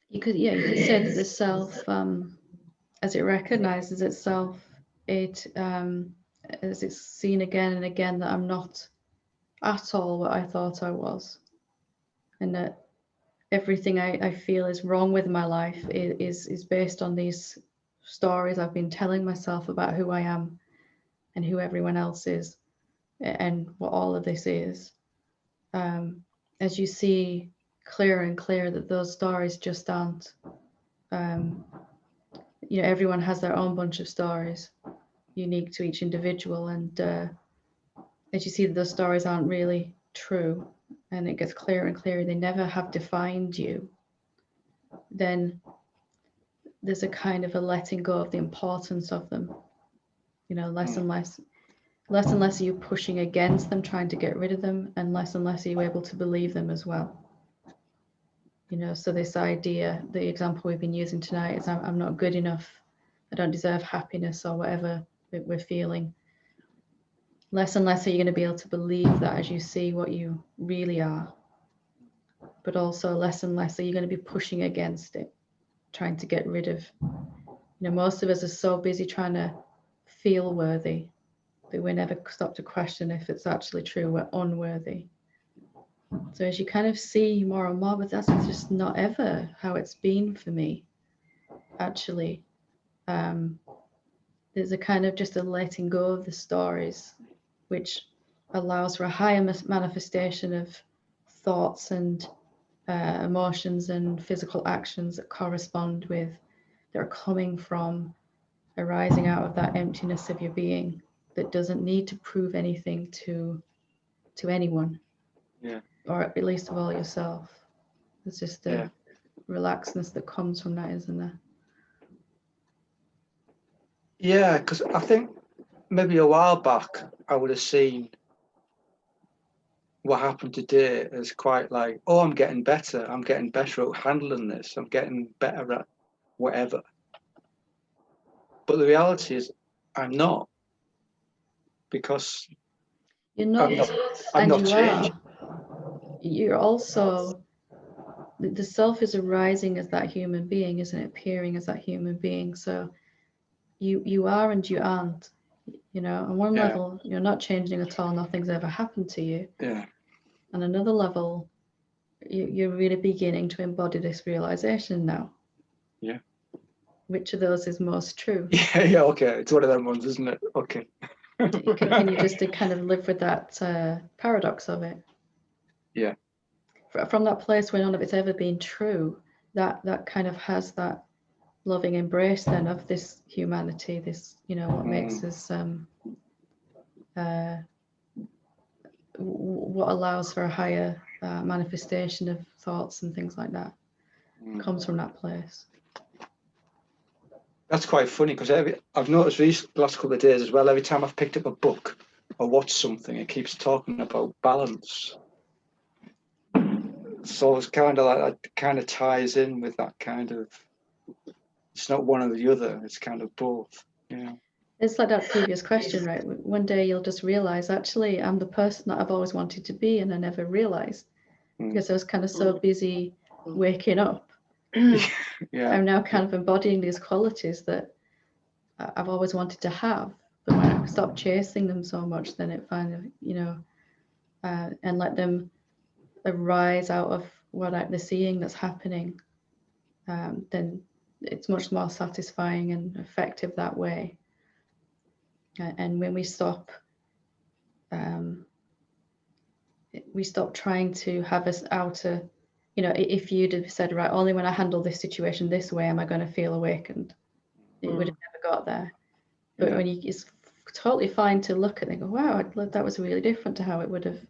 [SPEAKER 1] You could say that the self, as it recognizes itself, as it's seen again and again that I'm not at all what I thought I was, and that everything I feel is wrong with my life is based on these stories I've been telling myself about who I am and who everyone else is and what all of this is. As you see clearer and clearer that those stories just aren't, everyone has their own bunch of stories unique to each individual, and as you see that those stories aren't really true, and it gets clearer and clearer they never have defined you, then there's a kind of a letting go of the importance of them. Less and less are you pushing against them, trying to get rid of them, and less are you able to believe them as well. So this idea, the example we've been using tonight is I'm not good enough, I don't deserve happiness, or whatever we're feeling. Less and less are you going to be able to believe that as you see what you really are. But also less and less are you going to be pushing against it, trying to get rid of. Most of us are so busy trying to feel worthy that we never stop to question if it's actually true we're unworthy. So as you kind of see more and more, but that's just not ever how it's been for me, actually. There's a kind of just a letting go of the stories, which allows for a higher manifestation of thoughts and emotions and physical actions that correspond with, that are coming from, arising out of that emptiness of your being that doesn't need to prove anything to anyone.
[SPEAKER 4] Yeah.
[SPEAKER 1] Or at least of all yourself. It's just the relaxedness that comes from that, isn't there?
[SPEAKER 4] Yeah, because I think maybe a while back I would have seen what happened today as quite like, oh, I'm getting better at handling this, I'm getting better at whatever. But the reality is I'm not, because
[SPEAKER 1] you're not,
[SPEAKER 4] I'm not changed.
[SPEAKER 1] You're also, the self is arising as that human being, isn't it? Appearing as that human being. So you are and you aren't. On one level, you're not changing at all. Nothing's ever happened to you.
[SPEAKER 4] Yeah.
[SPEAKER 1] On another level, you're really beginning to embody this realization now.
[SPEAKER 4] Yeah.
[SPEAKER 1] Which of those is most true?
[SPEAKER 4] Yeah, okay. It's one of them ones, isn't it? Okay.
[SPEAKER 1] Can you just kind of live with that paradox of it?
[SPEAKER 4] Yeah.
[SPEAKER 1] From that place where none of it's ever been true, that kind of has that loving embrace then of this humanity, this, what makes us what allows for a higher manifestation of thoughts and things like that comes from that place.
[SPEAKER 4] That's quite funny, because I've noticed the last couple of days as well, every time I've picked up a book or watched something, it keeps talking about balance. So it's kind of like, that kind of ties in with that kind of, it's not one or the other, it's kind of both. Yeah.
[SPEAKER 1] It's like that previous question, right? One day you'll just realize, actually, I'm the person that I've always wanted to be, and I never realized because I was kind of so busy waking up.
[SPEAKER 4] Yeah.
[SPEAKER 1] I'm now kind of embodying these qualities that I've always wanted to have, but when I stop chasing them so much, then it finally, and let them arise out of the seeing that's happening, then it's much more satisfying and effective that way. And when we stop trying to have us outer, if you'd have said, right, only when I handle this situation this way am I going to feel awakened, it would have never got there. But when it's totally fine to look at it and go, wow, that was really different to how it would have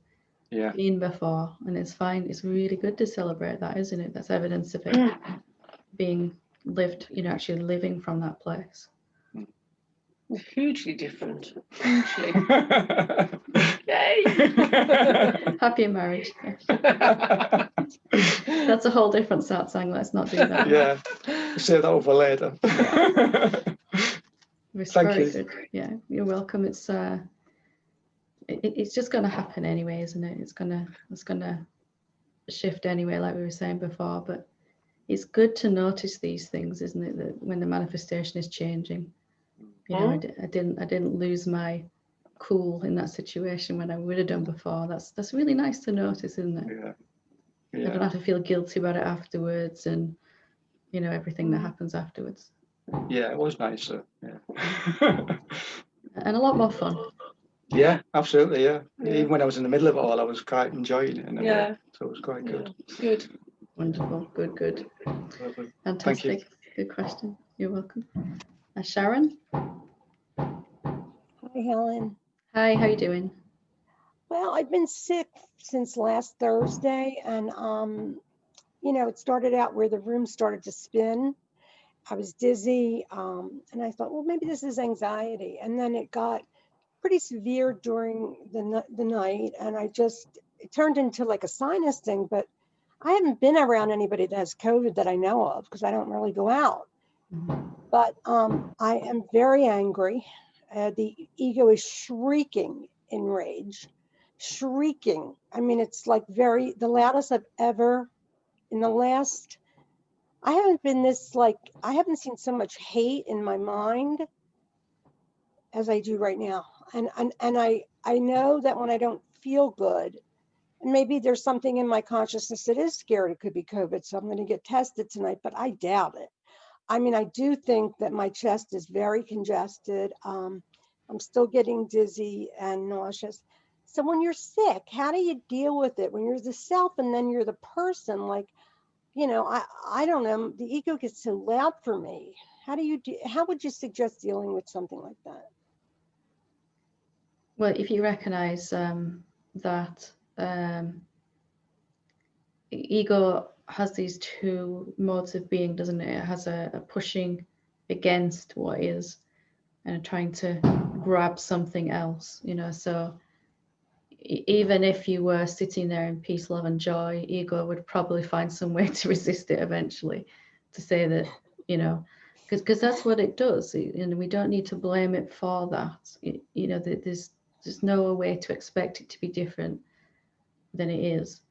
[SPEAKER 1] been before. And it's fine. It's really good to celebrate that, isn't it? That's evidence of it being lived, actually living from that place.
[SPEAKER 5] Hugely different. Hugely. Yay!
[SPEAKER 1] Happy marriage. That's a whole different satsang. Let's not do that.
[SPEAKER 4] Yeah, save that over later.
[SPEAKER 1] It's
[SPEAKER 4] Thank
[SPEAKER 1] very
[SPEAKER 4] you.
[SPEAKER 1] good. Yeah, you're welcome. It's just going to happen anyway, isn't it? It's gonna shift anyway, like we were saying before. But it's good to notice these things, isn't it? That when the manifestation is changing, I didn't lose my cool in that situation when I would have done before. That's really nice to notice, isn't it?
[SPEAKER 4] Yeah.
[SPEAKER 1] I don't have to feel guilty about it afterwards, and everything that happens afterwards.
[SPEAKER 4] Yeah, it was nicer. Yeah.
[SPEAKER 1] And a lot more fun.
[SPEAKER 4] Yeah, absolutely. Yeah. Even when I was in the middle of it all, I was quite enjoying it.
[SPEAKER 5] Yeah.
[SPEAKER 4] So it was quite good.
[SPEAKER 5] Good.
[SPEAKER 1] Wonderful. Good.
[SPEAKER 4] Lovely.
[SPEAKER 1] Fantastic. Good question. You're welcome. Sharon.
[SPEAKER 6] Hi, Helen.
[SPEAKER 1] Hi. How you doing?
[SPEAKER 6] Well, I've been sick since last Thursday, and it started out where the room started to spin. I was dizzy, and I thought, well, maybe this is anxiety, and then it got pretty severe during the night, and it turned into like a sinus thing. But I haven't been around anybody that has COVID that I know of, because I don't really go out. But I am very angry. The ego is shrieking in rage, shrieking. I mean, it's like the loudest I've ever, in the last, I haven't been this, I haven't seen so much hate in my mind as I do right now. And I know that when I don't feel good, and maybe there's something in my consciousness that is scared it could be COVID, so I'm going to get tested tonight, but I doubt it. I mean, I do think that my chest is very congested. I'm still getting dizzy and nauseous. So when you're sick, how do you deal with it? When you're the self and then you're the person, I don't know, the ego gets so loud for me. How would you suggest dealing with something like that?
[SPEAKER 1] Well, if you recognize that ego has these two modes of being, doesn't it? It has a pushing against what is and trying to grab something else, so even if you were sitting there in peace, love and joy, ego would probably find some way to resist it eventually, to say that, because that's what it does, and we don't need to blame it for that. There's no way to expect it to be different than it is.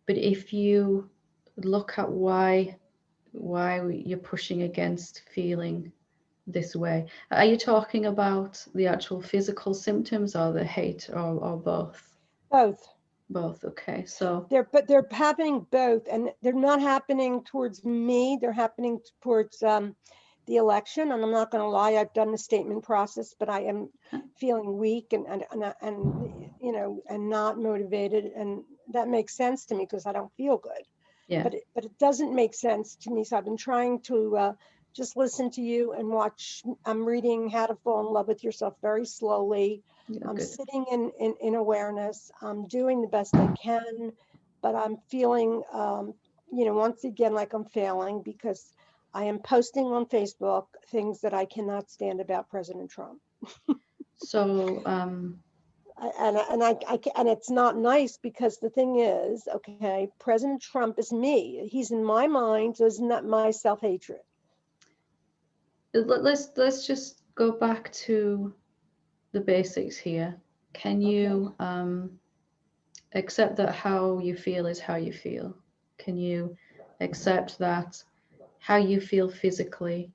[SPEAKER 1] But if you look at why you're pushing against feeling this way, are you talking about the actual physical symptoms or the hate, or both? Both. Okay, so
[SPEAKER 6] they're happening both, and they're not happening towards me. They're happening towards the election. And I'm not going to lie, I've done the statement process, but I am feeling weak and not motivated, and that makes sense to me because I don't feel good.
[SPEAKER 1] Yeah.
[SPEAKER 6] but it doesn't make sense to me. So I've been trying to just listen to you and watch. I'm reading How to Fall in Love with Yourself very slowly.
[SPEAKER 1] Yeah,
[SPEAKER 6] I'm
[SPEAKER 1] good.
[SPEAKER 6] sitting in awareness. I'm doing the best I can, but I'm feeling, once again, like I'm failing because I am posting on Facebook things that I cannot stand about President Trump.
[SPEAKER 1] So
[SPEAKER 6] And it's not nice because the thing is, okay, President Trump is me. He's in my mind, so isn't that my self-hatred?
[SPEAKER 1] let's just go back to the basics here. Can you accept that how you feel is how you feel? Can you accept that how you feel physically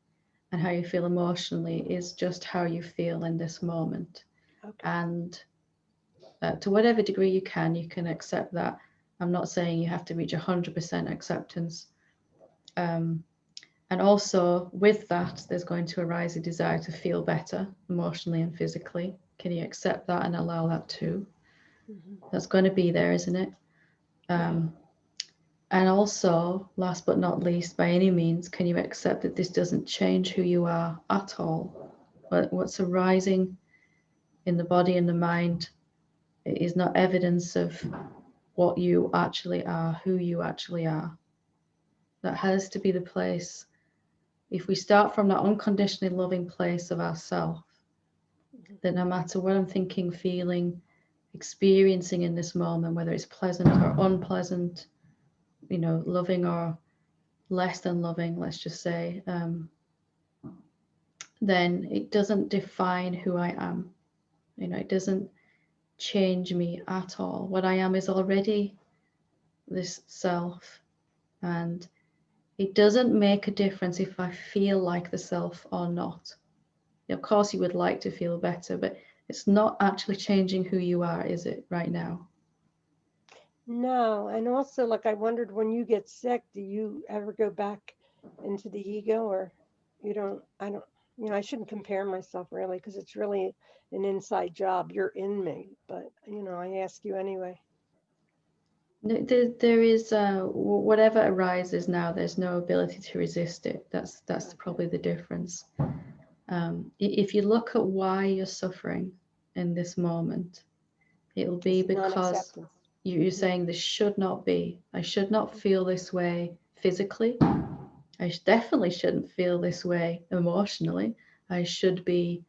[SPEAKER 1] and how you feel emotionally is just how you feel in this moment?
[SPEAKER 6] Okay.
[SPEAKER 1] And to whatever degree you can accept that. I'm not saying you have to reach 100% acceptance. And also with that, there's going to arise a desire to feel better emotionally and physically. Can you accept that and allow that too? That's going to be there, isn't it? And also, last but not least, by any means, can you accept that this doesn't change who you are at all? What's arising in the body and the mind is not evidence of what you actually are, who you actually are. That has to be the place. If we start from that unconditionally loving place of ourself, that no matter what I'm thinking, feeling, experiencing in this moment, whether it's pleasant or unpleasant, loving or less than loving, let's just say, then it doesn't define who I am. It doesn't change me at all. What I am is already this self, and it doesn't make a difference if I feel like the self or not. Of course, you would like to feel better, but it's not actually changing who you are, is it, right now?
[SPEAKER 6] No, and also, like, I wondered, when you get sick, do you ever go back into the ego, or you don't? I don't. I shouldn't compare myself really, because it's really an inside job. You're in me, but I ask you anyway.
[SPEAKER 1] There is whatever arises now. There's no ability to resist it. That's probably the difference. If you look at why you're suffering in this moment, it'll be because you're saying this should not be. I should not feel this way physically. I definitely shouldn't feel this way emotionally. I should be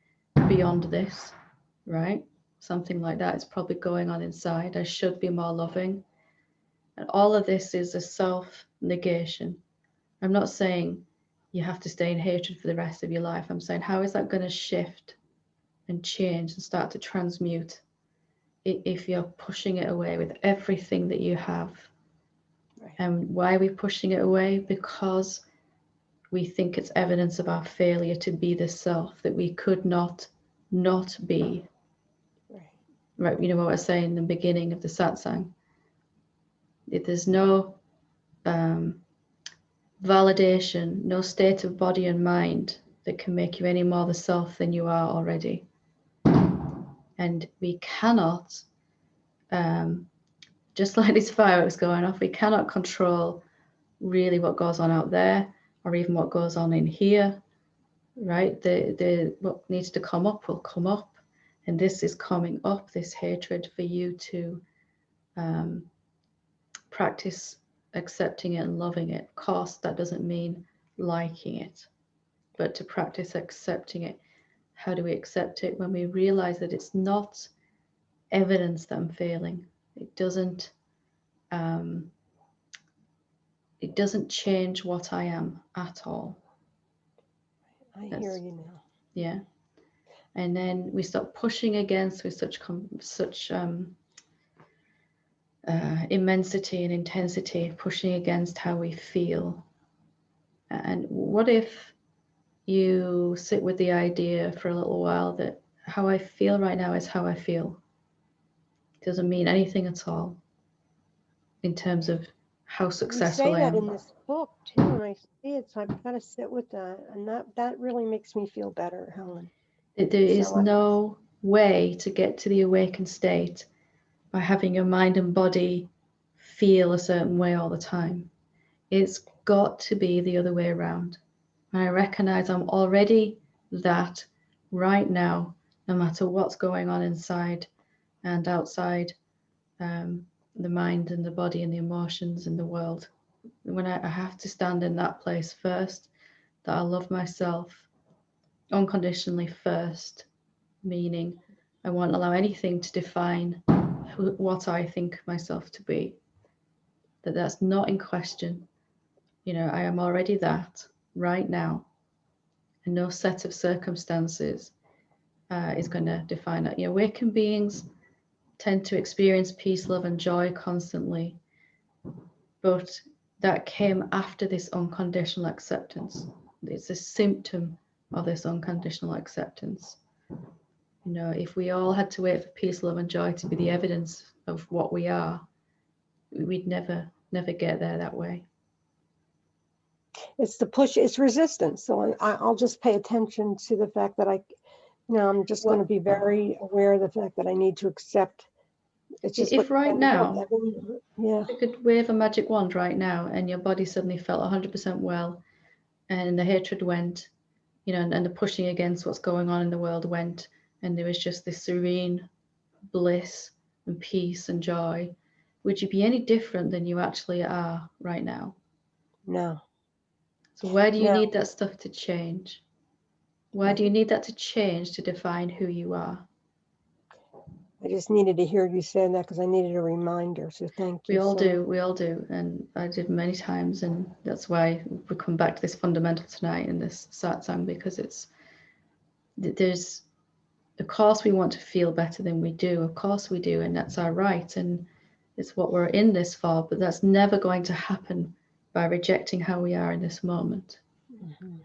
[SPEAKER 1] beyond this, right? Something like that is probably going on inside. I should be more loving. And all of this is a self-negation. I'm not saying you have to stay in hatred for the rest of your life. I'm saying, how is that going to shift and change and start to transmute if you're pushing it away with everything that you have?
[SPEAKER 6] Right.
[SPEAKER 1] And why are we pushing it away? Because we think it's evidence of our failure to be the self that we could not be. Right, what I was saying in the beginning of the satsang. If there's no validation, no state of body and mind that can make you any more the self than you are already. And we cannot, just like these fireworks going off, we cannot control really what goes on out there or even what goes on in here, right? What needs to come up will come up. And this is coming up, this hatred, for you to practice accepting it and loving it. Of course, that doesn't mean liking it, but to practice accepting it. How do we accept it? When we realize that it's not evidence that I'm failing. It doesn't change what I am at all.
[SPEAKER 6] I hear you now.
[SPEAKER 1] Yeah. And then we stop pushing against with such immensity and intensity, pushing against how we feel. And what if you sit with the idea for a little while that how I feel right now is how I feel? It doesn't mean anything at all in terms of how successful I am.
[SPEAKER 6] You say that in this book too, and I see it, so I've got to sit with that, and that really makes me feel better, Helen.
[SPEAKER 1] There is no way to get to the awakened state by having your mind and body feel a certain way all the time. It's got to be the other way around. And I recognize I'm already that right now, no matter what's going on inside and outside the mind and the body and the emotions and the world. When I have to stand in that place first, that I love myself unconditionally first, meaning I won't allow anything to define what I think myself to be, that's not in question. You know, I am already that right now, and no set of circumstances is going to define that. You know, awakened beings tend to experience peace, love, and joy constantly, but that came after this unconditional acceptance. It's a symptom of this unconditional acceptance. You know, if we all had to wait for peace, love, and joy to be the evidence of what we are, we'd never get there that way.
[SPEAKER 6] It's the push, it's resistance. So I'll just pay attention to the fact that I'm just going to be very aware of the fact that I need to accept. It's just
[SPEAKER 1] if right now,
[SPEAKER 6] yeah,
[SPEAKER 1] you could wave a magic wand right now and your body suddenly felt 100% well, and the hatred went, you know, and the pushing against what's going on in the world went, and there was just this serene bliss and peace and joy, would you be any different than you actually are right now?
[SPEAKER 6] No.
[SPEAKER 1] So why do you
[SPEAKER 6] No.
[SPEAKER 1] need that stuff to change? Why do you need that to change to define who you are?
[SPEAKER 6] I just needed to hear you say that because I needed a reminder. So thank you.
[SPEAKER 1] We all do. And I did many times. And that's why we come back to this fundamental tonight in this satsang, because there's, of course, we want to feel better than we do. Of course we do. And that's our right. And it's what we're in this for. But that's never going to happen by rejecting how we are in this moment.
[SPEAKER 6] Mm-hmm.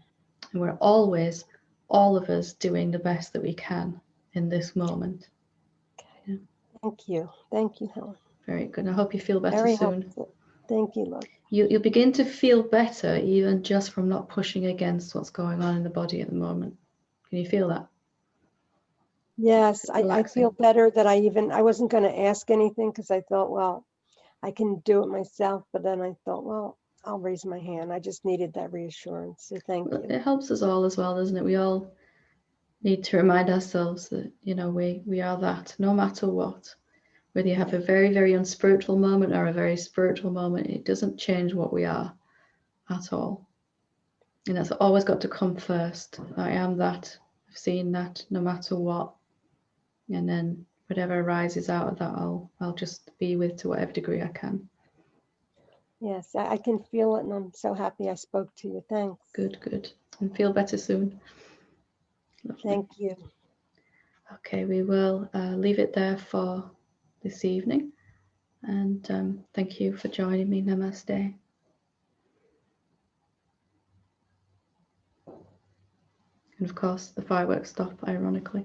[SPEAKER 1] And we're always, all of us, doing the best that we can in this moment. Yeah.
[SPEAKER 6] Thank you, Helen.
[SPEAKER 1] Very good. I hope you feel better
[SPEAKER 6] Very
[SPEAKER 1] soon.
[SPEAKER 6] helpful. Thank you, love.
[SPEAKER 1] You'll begin to feel better even just from not pushing against what's going on in the body at the moment. Can you feel that?
[SPEAKER 6] Yes, I feel better that I wasn't going to ask anything because I thought, well, I can do it myself. But then I thought, well, I'll raise my hand. I just needed that reassurance. So thank you.
[SPEAKER 1] It helps us all as well, doesn't it? We all need to remind ourselves that, you know, we are that no matter what. Whether you have a very, very unspiritual moment or a very spiritual moment, it doesn't change what we are at all. And that's always got to come first. I am that. I've seen that no matter what. And then whatever arises out of that, I'll just be with to whatever degree I can.
[SPEAKER 6] Yes, I can feel it, and I'm so happy I spoke to you. Thanks.
[SPEAKER 1] Good. And feel better soon. Lovely.
[SPEAKER 6] Thank you.
[SPEAKER 1] Okay, we will leave it there for this evening. And thank you for joining me. Namaste. And of course, the fireworks stop, ironically.